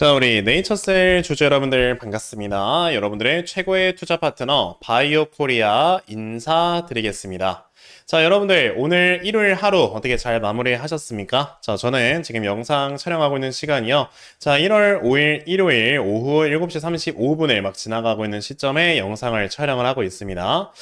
자, 우리 네이처셀 주주 여러분들 반갑습니다. 여러분들의 최고의 투자 파트너 바이오 코리아 인사드리겠습니다. 자, 여러분들 오늘 일요일 하루 어떻게 잘 마무리 하셨습니까? 자, 저는 지금 영상 촬영하고 있는 시간이요. 자, 1월 5일 일요일 오후 7시 35분을 막 지나가고 있는 시점에 영상을 촬영을 하고 있습니다.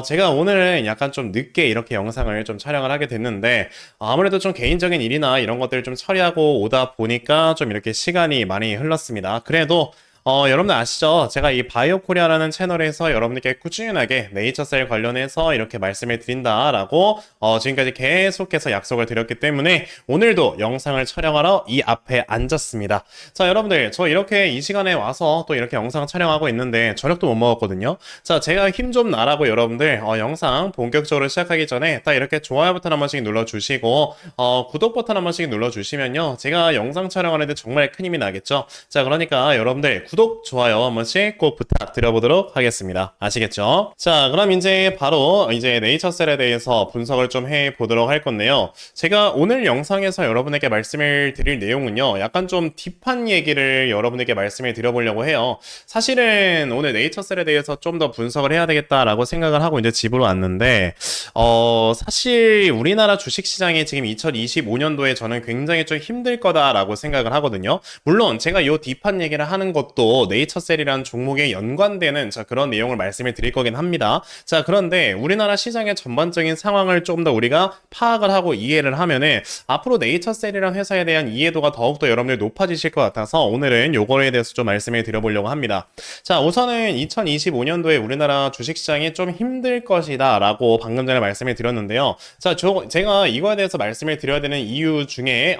제가 오늘은 약간 좀 늦게 이렇게 영상을 좀 촬영을 하게 됐는데, 아무래도 좀 개인적인 일이나 이런 것들을 좀 처리하고 오다 보니까 좀 이렇게 시간이 많이 흘렀습니다. 그래도 여러분들 아시죠? 제가 이 바이오 코리아라는 채널에서 여러분들께 꾸준하게 네이처셀 관련해서 이렇게 말씀을 드린다라고 지금까지 계속해서 약속을 드렸기 때문에 오늘도 영상을 촬영하러 이 앞에 앉았습니다. 자, 여러분들 저 이렇게 이 시간에 와서 또 이렇게 영상 촬영하고 있는데 저녁도 못 먹었거든요. 자, 제가 힘 좀 나라고 여러분들 영상 본격적으로 시작하기 전에 딱 이렇게 좋아요 버튼 한 번씩 눌러주시고 구독 버튼 한 번씩 눌러주시면요. 제가 영상 촬영하는데 정말 큰 힘이 나겠죠? 자, 그러니까 여러분들 구독, 좋아요 한 번씩 꼭 부탁드려보도록 하겠습니다. 아시겠죠? 자, 그럼 이제 바로 이제 네이처셀에 대해서 분석을 좀 해보도록 할 건데요. 제가 오늘 영상에서 여러분에게 말씀을 드릴 내용은요. 약간 좀 딥한 얘기를 여러분에게 말씀을 드려보려고 해요. 사실은 오늘 네이처셀에 대해서 좀 더 분석을 해야 되겠다라고 생각을 하고 이제 집으로 왔는데, 사실 우리나라 주식시장이 지금 2025년도에 저는 굉장히 좀 힘들 거다라고 생각을 하거든요. 물론 제가 요 딥한 얘기를 하는 것도 네이처셀이라는 종목에 연관되는 그런 내용을 말씀을 드릴 거긴 합니다. 자, 그런데 우리나라 시장의 전반적인 상황을 좀 더 우리가 파악을 하고 이해를 하면은 앞으로 네이처셀이라는 회사에 대한 이해도가 더욱더 여러분들 높아지실 것 같아서 오늘은 요거에 대해서 좀 말씀을 드려보려고 합니다. 자, 우선은 2025년도에 우리나라 주식시장이 좀 힘들 것이다 라고 방금 전에 말씀을 드렸는데요. 자, 제가 이거에 대해서 말씀을 드려야 되는 이유 중에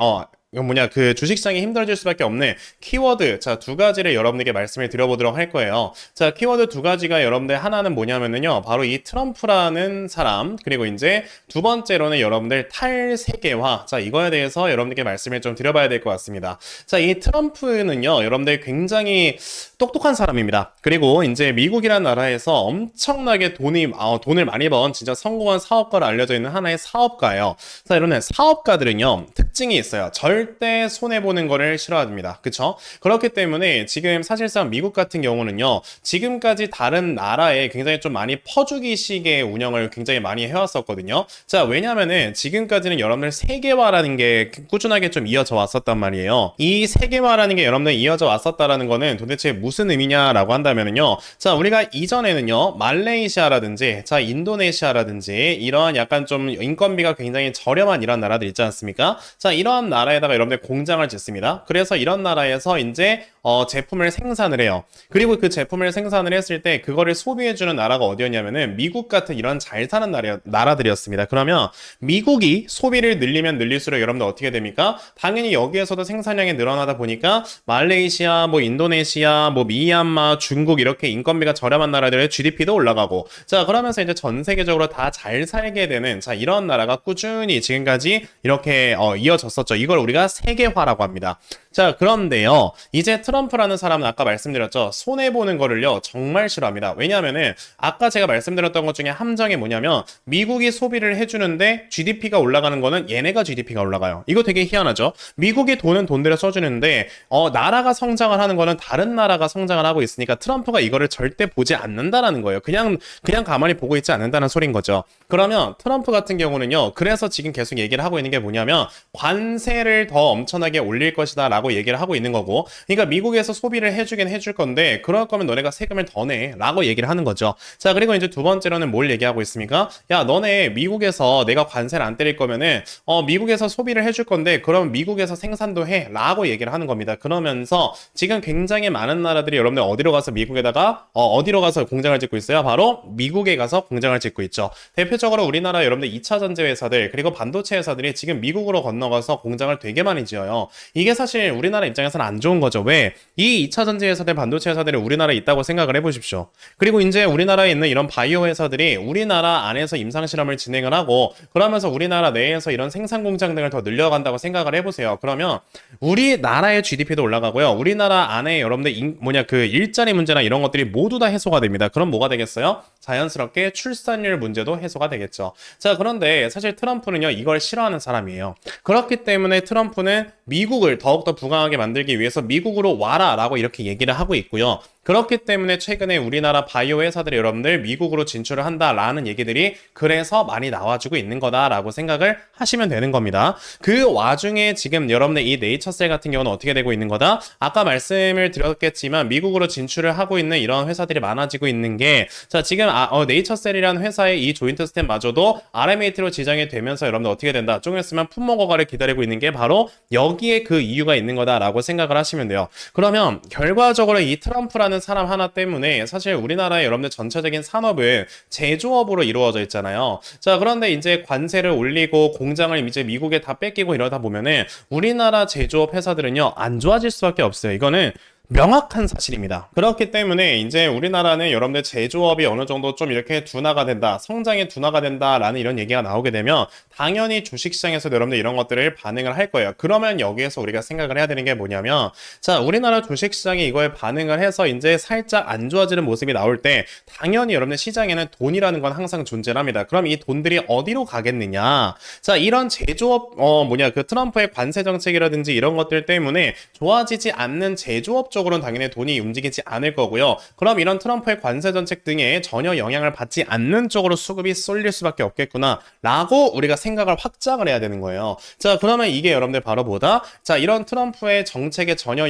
이건 그 주식시장이 힘들어질 수밖에 없는 키워드, 자, 두 가지를 여러분들께 말씀을 드려보도록 할 거예요. 자, 키워드 두 가지가 여러분들 하나는 뭐냐면은요, 바로 이 트럼프라는 사람, 그리고 이제 두 번째로는 여러분들 탈세계화, 자, 이거에 대해서 여러분들께 말씀을 좀 드려봐야 될 것 같습니다. 자, 이 트럼프는요, 여러분들 굉장히 똑똑한 사람입니다. 그리고 이제 미국이라는 나라에서 엄청나게 돈을 많이 번 진짜 성공한 사업가로 알려져 있는 하나의 사업가예요. 자, 이런 사업가들은요, 특징이 있어요. 절대 손해보는 거를 싫어합니다. 그쵸? 그렇기 때문에 지금 사실상 미국 같은 경우는요, 지금까지 다른 나라에 굉장히 좀 많이 퍼주기식의 운영을 굉장히 많이 해왔었거든요. 자, 왜냐면은 지금까지는 여러분들 세계화라는 게 꾸준하게 좀 이어져 왔었단 말이에요. 이 세계화라는 게 여러분들 이어져 왔었다라는 거는 도대체 무슨 의미냐라고 한다면은요, 자, 우리가 이전에는요, 말레이시아라든지, 자, 인도네시아라든지, 이러한 약간 좀 인건비가 굉장히 저렴한 이런 나라들 있지 않습니까? 자, 이러한 나라에다가 여러분들 공장을 짓습니다. 그래서 이런 나라에서 이제 제품을 생산을 해요. 그리고 그 제품을 생산을 했을 때 그거를 소비해주는 나라가 어디였냐면은 미국 같은 이런 잘 사는 나라들이었습니다. 그러면 미국이 소비를 늘리면 늘릴수록 여러분들 어떻게 됩니까? 당연히 여기에서도 생산량이 늘어나다 보니까 말레이시아, 뭐 인도네시아, 뭐 미얀마, 중국 이렇게 인건비가 저렴한 나라들의 GDP도 올라가고, 자, 그러면서 이제 전 세계적으로 다 잘 살게 되는, 자, 이런 나라가 꾸준히 지금까지 이렇게 이어졌었죠. 이걸 우리가 세계화라고 합니다. 자, 그런데요, 이제 트럼프라는 사람은 아까 말씀드렸죠. 손해보는 거를요, 정말 싫어합니다. 왜냐하면은, 아까 제가 말씀드렸던 것 중에 함정이 뭐냐면, 미국이 소비를 해주는데, GDP가 올라가는 거는 얘네가 GDP가 올라가요. 이거 되게 희한하죠? 미국이 돈은 돈대로 써주는데, 나라가 성장을 하는 거는 다른 나라가 성장을 하고 있으니까, 트럼프가 이거를 절대 보지 않는다라는 거예요. 그냥 가만히 보고 있지 않는다는 소린 거죠. 그러면, 트럼프 같은 경우는요, 그래서 지금 계속 얘기를 하고 있는 게 뭐냐면, 관세를 더 엄청나게 올릴 것이다 라고 얘기를 하고 있는 거고, 그러니까 미국에서 소비를 해주긴 해줄 건데 그럴 거면 너네가 세금을 더 내 라고 얘기를 하는 거죠. 자, 그리고 이제 두 번째로는 뭘 얘기하고 있습니까? 야, 너네 미국에서 내가 관세를 안 때릴 거면은 미국에서 소비를 해줄 건데 그럼 미국에서 생산도 해 라고 얘기를 하는 겁니다. 그러면서 지금 굉장히 많은 나라들이 여러분들 어디로 가서 미국에다가 어디로 가서 공장을 짓고 있어요? 바로 미국에 가서 공장을 짓고 있죠. 대표적으로 우리나라 여러분들 2차 전지 회사들 그리고 반도체 회사들이 지금 미국으로 건너가서 공장을 되게 많이 지어요. 이게 사실 우리나라 입장에서는 안 좋은 거죠. 왜? 때문에 이 2차 전지 회사들, 반도체 회사들이 우리나라에 있다고 생각을 해보십시오. 그리고 이제 우리나라에 있는 이런 바이오 회사들이 우리나라 안에서 임상 실험을 진행을 하고 그러면서 우리나라 내에서 이런 생산 공장 등을 더 늘려간다고 생각을 해보세요. 그러면 우리나라의 GDP도 올라가고요. 우리나라 안에 여러분들 그 일자리 문제나 이런 것들이 모두 다 해소가 됩니다. 그럼 뭐가 되겠어요? 자연스럽게 출산율 문제도 해소가 되겠죠. 자, 그런데 사실 트럼프는요, 이걸 싫어하는 사람이에요. 그렇기 때문에 트럼프는 미국을 더욱더 부강하게 만들기 위해서 미국으로 와라 라고 이렇게 얘기를 하고 있고요. 그렇기 때문에 최근에 우리나라 바이오 회사들이 여러분들 미국으로 진출을 한다라는 얘기들이 그래서 많이 나와주고 있는 거다라고 생각을 하시면 되는 겁니다. 그 와중에 지금 여러분들 이 네이처셀 같은 경우는 어떻게 되고 있는 거다? 아까 말씀을 드렸겠지만 미국으로 진출을 하고 있는 이런 회사들이 많아지고 있는 게 자, 지금 네이처셀이라는 회사의 이 조인트 스텝마저도 RMAT로 지정이 되면서 여러분들 어떻게 된다? 조금 있으면 품목 허가를 기다리고 있는 게 바로 여기에 그 이유가 있는 거다라고 생각을 하시면 돼요. 그러면 결과적으로 이 트럼프라는 사람 하나 때문에 사실 우리나라의 여러분들 전체적인 산업은 제조업으로 이루어져 있잖아요. 자, 그런데 이제 관세를 올리고 공장을 이제 미국에 다 뺏기고 이러다 보면은 우리나라 제조업 회사들은요, 안 좋아질 수밖에 없어요. 이거는 명확한 사실입니다. 그렇기 때문에 이제 우리나라는 여러분들 제조업이 어느 정도 좀 이렇게 둔화가 된다, 성장의 둔화가 된다라는 이런 얘기가 나오게 되면 당연히 주식시장에서 여러분들 이런 것들을 반응을 할 거예요. 그러면 여기에서 우리가 생각을 해야 되는 게 뭐냐면, 자, 우리나라 주식시장이 이거에 반응을 해서 이제 살짝 안 좋아지는 모습이 나올 때 당연히 여러분들 시장에는 돈이라는 건 항상 존재를 합니다. 그럼 이 돈들이 어디로 가겠느냐? 자, 이런 제조업 그 트럼프의 관세 정책이라든지 이런 것들 때문에 좋아지지 않는 제조업 쪽으로는 당연히 돈이 움직이지 않을 거고요. 그럼 이런 트럼프의 관세 정책 등에 전혀 영향을 받지 않는 쪽으로 수급이 쏠릴 수밖에 없겠구나 라고 우리가 생각을 확장을 해야 되는 거예요. 자, 그러면 이게 여러분들 바로 뭐다? 자, 이런 트럼프의 정책에 전혀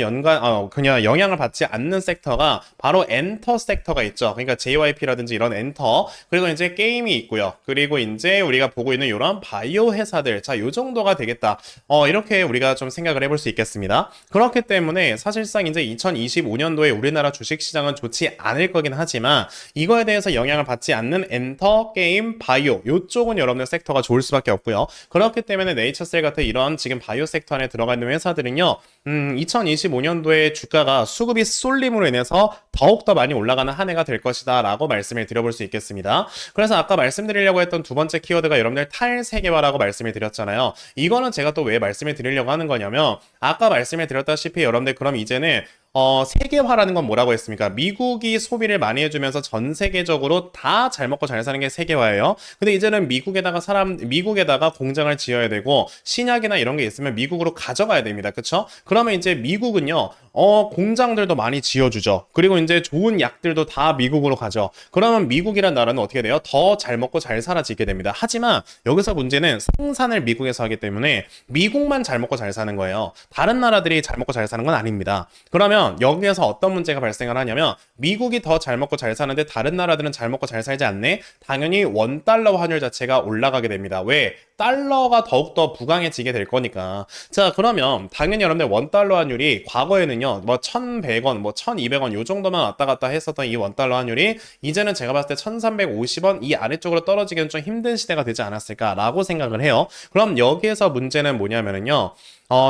그냥 영향을 받지 않는 섹터가 바로 엔터 섹터가 있죠. 그러니까 JYP라든지 이런 엔터, 그리고 이제 게임이 있고요. 그리고 이제 우리가 보고 있는 이런 바이오 회사들, 자, 요 정도가 되겠다. 이렇게 우리가 좀 생각을 해볼 수 있겠습니다. 그렇기 때문에 사실상 이제 2025년도에 우리나라 주식시장은 좋지 않을 거긴 하지만 이거에 대해서 영향을 받지 않는 엔터, 게임, 바이오 이쪽은 여러분들 섹터가 좋을 수밖에 없고요. 그렇기 때문에 네이처셀 같은 이런 지금 바이오 섹터 안에 들어가 있는 회사들은요, 2025년도에 주가가 수급이 쏠림으로 인해서 더욱더 많이 올라가는 한 해가 될 것이다 라고 말씀을 드려볼 수 있겠습니다. 그래서 아까 말씀드리려고 했던 두 번째 키워드가 여러분들 탈세계화라고 말씀을 드렸잖아요. 이거는 제가 또 왜 말씀을 드리려고 하는 거냐면, 아까 말씀을 드렸다시피 여러분들 그럼 이제는 세계화라는 건 뭐라고 했습니까? 미국이 소비를 많이 해주면서 전 세계적으로 다 잘 먹고 잘 사는 게 세계화예요. 근데 이제는 미국에다가 공장을 지어야 되고 신약이나 이런 게 있으면 미국으로 가져가야 됩니다. 그쵸? 그러면 이제 미국은요, 공장들도 많이 지어주죠. 그리고 이제 좋은 약들도 다 미국으로 가죠. 그러면 미국이란 나라는 어떻게 돼요? 더 잘 먹고 잘 살아지게 됩니다. 하지만 여기서 문제는 생산을 미국에서 하기 때문에 미국만 잘 먹고 잘 사는 거예요. 다른 나라들이 잘 먹고 잘 사는 건 아닙니다. 그러면 여기에서 어떤 문제가 발생을 하냐면, 미국이 더 잘 먹고 잘 사는데 다른 나라들은 잘 먹고 잘 살지 않네? 당연히 원달러 환율 자체가 올라가게 됩니다. 왜? 달러가 더욱더 부강해지게 될 거니까. 자, 그러면 당연히 여러분들 원달러 환율이 과거에는요, 뭐 1,100원, 뭐 1,200원 요 정도만 왔다 갔다 했었던 이 원달러 환율이 이제는 제가 봤을 때 1,350원 이 아래쪽으로 떨어지기는 좀 힘든 시대가 되지 않았을까라고 생각을 해요. 그럼 여기에서 문제는 뭐냐면은요,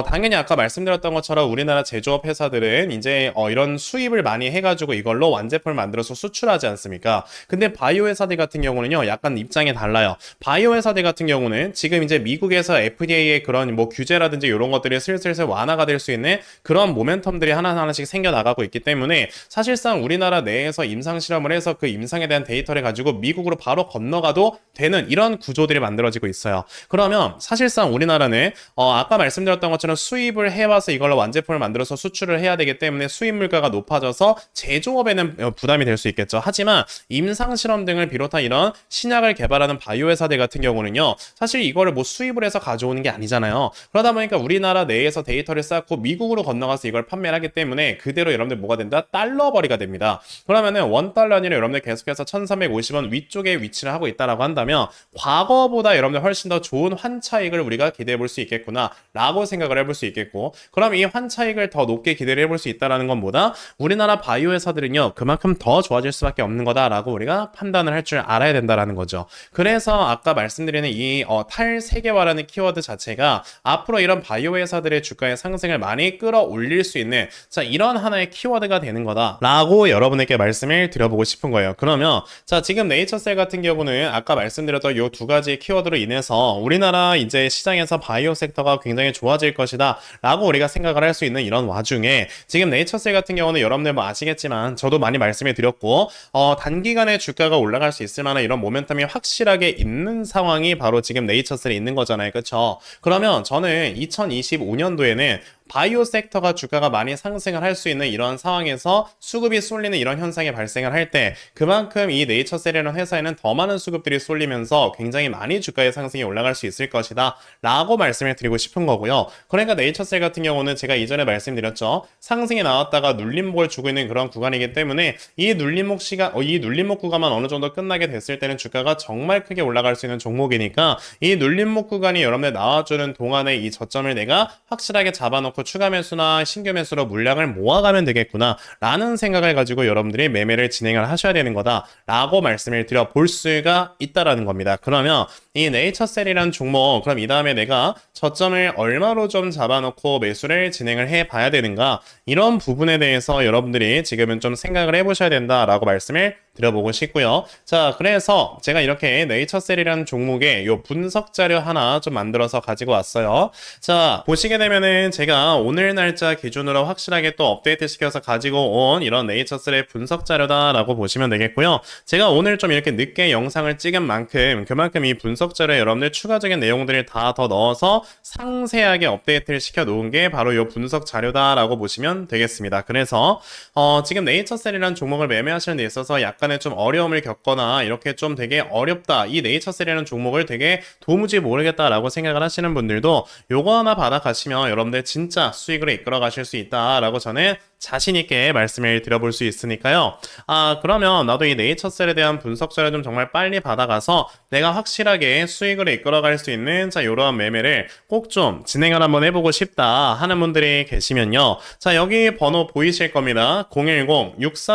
당연히 아까 말씀드렸던 것처럼 우리나라 제조업 회사들은 이제 이런 수입을 많이 해가지고 이걸로 완제품을 만들어서 수출하지 않습니까? 근데 바이오 회사들 같은 경우는요, 약간 입장이 달라요. 바이오 회사들 같은 경우는 지금 이제 미국에서 FDA의 그런 뭐 규제라든지 이런 것들이 슬슬 완화가 될 수 있는 그런 모멘텀들이 하나하나씩 생겨나가고 있기 때문에 사실상 우리나라 내에서 임상 실험을 해서 그 임상에 대한 데이터를 가지고 미국으로 바로 건너가도 되는 이런 구조들이 만들어지고 있어요. 그러면 사실상 우리나라는 아까 말씀드렸던 것처럼 수입을 해와서 이걸로 완제품을 만들어서 수출을 해야 되기 때문에 수입 물가가 높아져서 제조업에는 부담이 될 수 있겠죠. 하지만 임상실험 등을 비롯한 이런 신약을 개발하는 바이오 회사들 같은 경우는요, 사실 이거를 뭐 수입을 해서 가져오는 게 아니잖아요. 그러다 보니까 우리나라 내에서 데이터를 쌓고 미국으로 건너가서 이걸 판매를 하기 때문에 그대로 여러분들 뭐가 된다? 달러벌이가 됩니다. 그러면은 원달러 아니라 여러분들 계속해서 1,350원 위쪽에 위치를 하고 있다라고 한다면 과거보다 여러분들 훨씬 더 좋은 환차익을 우리가 기대해 볼 수 있겠구나 라고 생각합니다. 생각을 해볼 수 있겠고, 그럼 이 환차익을 더 높게 기대를 해볼 수 있다는 건 뭐다? 우리나라 바이오 회사들은요 그만큼 더 좋아질 수밖에 없는 거다라고 우리가 판단을 할 줄 알아야 된다라는 거죠. 그래서 아까 말씀드리는 이 탈세계화라는 키워드 자체가 앞으로 이런 바이오 회사들의 주가의 상승을 많이 끌어올릴 수 있는 자 이런 하나의 키워드가 되는 거다라고 여러분에게 말씀을 드려보고 싶은 거예요. 그러면 자 지금 네이처셀 같은 경우는 아까 말씀드렸던 이 두 가지 키워드로 인해서 우리나라 이제 시장에서 바이오 섹터가 굉장히 좋아질 것이다 라고 우리가 생각을 할 수 있는 이런 와중에 지금 네이처셀 같은 경우는 여러분들 뭐 아시겠지만 저도 많이 말씀을 드렸고 단기간에 주가가 올라갈 수 있을 만한 이런 모멘텀이 확실하게 있는 상황이 바로 지금 네이처셀에 있는 거잖아요. 그렇죠? 그러면 저는 2025년도에는 바이오 섹터가 주가가 많이 상승을 할 수 있는 이런 상황에서 수급이 쏠리는 이런 현상이 발생을 할 때 그만큼 이 네이처셀이라는 회사에는 더 많은 수급들이 쏠리면서 굉장히 많이 주가의 상승이 올라갈 수 있을 것이다 라고 말씀을 드리고 싶은 거고요. 그러니까 네이처셀 같은 경우는 제가 이전에 말씀드렸죠. 상승이 나왔다가 눌림목을 주고 있는 그런 구간이기 때문에 이 눌림목 구간만 어느 정도 끝나게 됐을 때는 주가가 정말 크게 올라갈 수 있는 종목이니까 이 눌림목 구간이 여러분들 나와주는 동안에 이 저점을 내가 확실하게 잡아놓고 추가 매수나 신규 매수로 물량을 모아가면 되겠구나 라는 생각을 가지고 여러분들이 매매를 진행을 하셔야 되는 거다 라고 말씀을 드려 볼 수가 있다라는 겁니다. 그러면 이 네이처셀이라는 종목 그럼 이 다음에 내가 저점을 얼마로 좀 잡아놓고 매수를 진행을 해 봐야 되는가 이런 부분에 대해서 여러분들이 지금은 좀 생각을 해보셔야 된다라고 말씀을 드려보고 싶고요. 자, 그래서 제가 이렇게 네이처셀이라는 종목의 요 분석 자료 하나 좀 만들어서 가지고 왔어요. 자, 보시게 되면은 제가 오늘 날짜 기준으로 확실하게 또 업데이트 시켜서 가지고 온 이런 네이처셀의 분석 자료다라고 보시면 되겠고요. 제가 오늘 좀 이렇게 늦게 영상을 찍은 만큼 그만큼 이 분석 자료에 여러분들 추가적인 내용들을 다 더 넣어서 상세하게 업데이트를 시켜 놓은 게 바로 요 분석 자료다라고 보시면 되겠습니다. 그래서 지금 네이처셀이라는 종목을 매매하시는 데 있어서 약간의 좀 어려움을 겪거나 이렇게 좀 되게 어렵다 이 네이처셀이라는 종목을 되게 도무지 모르겠다라고 생각을 하시는 분들도 요거 하나 받아가시면 여러분들 진짜 수익으로 이끌어 가실 수 있다라고 저는 자신있게 말씀을 드려볼 수 있으니까요. 그러면 나도 이 네이처셀에 대한 분석 자료 좀 정말 빨리 받아가서 내가 확실하게 수익으로 이끌어갈 수 있는 자 이러한 매매를 꼭 좀 진행을 한번 해보고 싶다 하는 분들이 계시면요. 자 여기 번호 보이실 겁니다.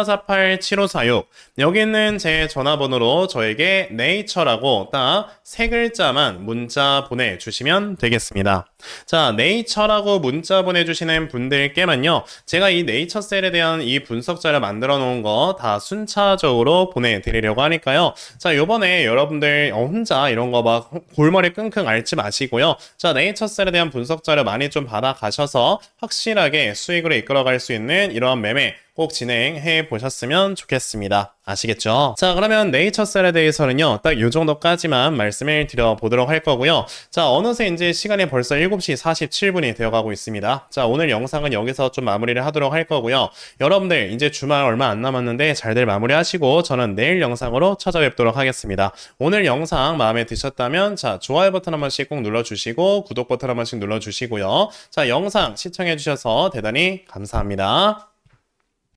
010-6448-7546 여기 있는 제 전화번호로 저에게 네이처라고 딱 세 글자만 문자 보내주시면 되겠습니다. 자 네이처라고 문자 보내주시는 분들께만요. 제가 이 네이처셀에 대한 이 분석 자료 만들어 놓은 거 다 순차적으로 보내드리려고 하니까요. 자, 요번에 여러분들 혼자 이런 거 막 골머리 끙끙 앓지 마시고요. 자, 네이처셀에 대한 분석 자료 많이 좀 받아가셔서 확실하게 수익으로 이끌어갈 수 있는 이러한 매매 꼭 진행해 보셨으면 좋겠습니다. 아시겠죠? 자, 그러면 네이처셀에 대해서는요, 딱 요 정도까지만 말씀을 드려보도록 할 거고요. 자, 어느새 이제 시간이 벌써 7시 47분이 되어가고 있습니다. 자, 오늘 영상은 여기서 좀 마무리를 하도록 할 거고요. 여러분들, 이제 주말 얼마 안 남았는데 잘들 마무리 하시고, 저는 내일 영상으로 찾아뵙도록 하겠습니다. 오늘 영상 마음에 드셨다면, 자, 좋아요 버튼 한 번씩 꼭 눌러주시고, 구독 버튼 한 번씩 눌러주시고요. 자, 영상 시청해주셔서 대단히 감사합니다.